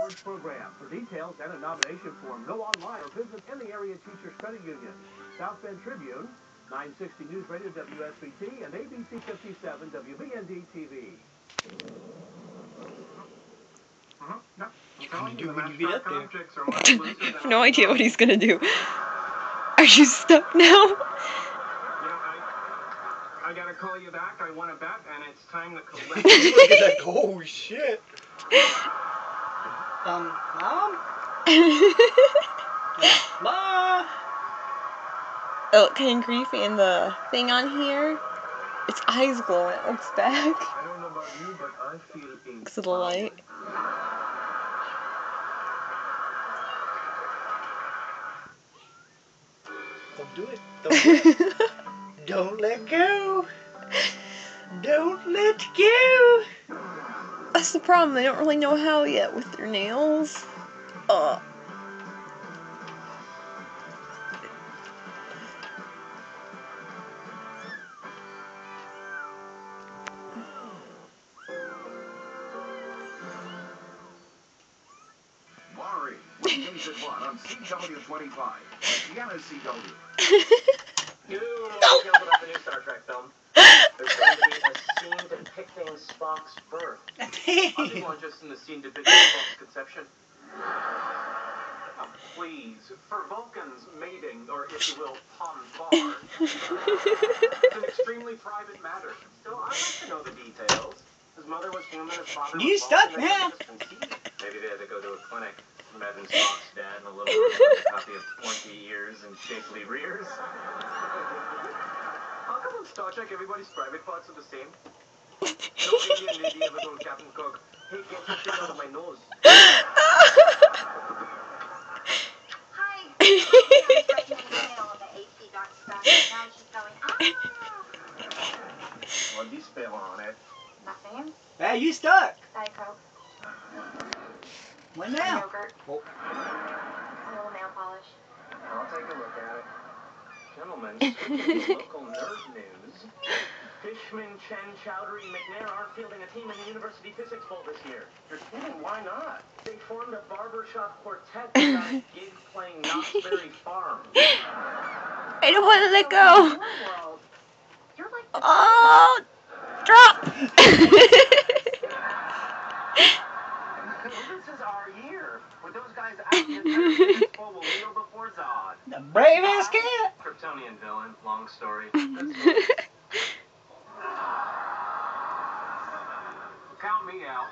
awards program. For details and a nomination form, go online or visit any area teachers credit union. South Bend Tribune, 960 News Radio WSBT, and ABC 57 WBND TV. What do you do when you get up there? I have no idea what he's gonna do. Are you stuck now? I gotta call you back. I want to bet, and it's time to collect. Look at that. Oh, shit. Mom? Mom? Oh, kind of creepy, and the thing on here, its eyes glow when it looks back. I don't know about you, but I feel Because of the light. Don't do it. Don't do it. Don't let go. Don't let go. That's the problem, they don't really know how yet with their nails. Maury, weekdays at 1 on CW25. Sienna CW. You know about the new Star Trek film. There's going to be a scene depicting Spock's birth. I'll be more interested in the scene depicting Spock's conception. Oh, please, for Vulcan's mating, or if you will, pombar, it's an extremely private matter. Still, I'd like to know the details. His mother was human, his father You was stuck Vulcan, now. Maybe they had to go to a clinic. Imagine Spock's dad in a little room with a copy of Pointy Ears and Shapely Rears. How come on Star Trek everybody's private parts are the same? No alien lady ever told Captain Kirk, hey, get your shit out of my nose. Hi. I was writing an email on the AC got stuck, and now she's going, What do you spill on it? Nothing. Hey, you stuck. Diet Coke. When now? Yogurt. Oh. A little nail polish. I'll take a look at it. Gentlemen, speaking of local nerd news, Fishman, Chen, Chowdhury, and McNair aren't fielding a team in the University Physics Bowl this year. You're kidding, why not? They formed a barbershop quartet that got a gig playing Knott's Berry Farm. I don't want to let go. You're like the Oh, drop. This is our year. With those guys out in the baseball will kneel before Zod. The brave ass cat. Kryptonian villain, long story. Count me out.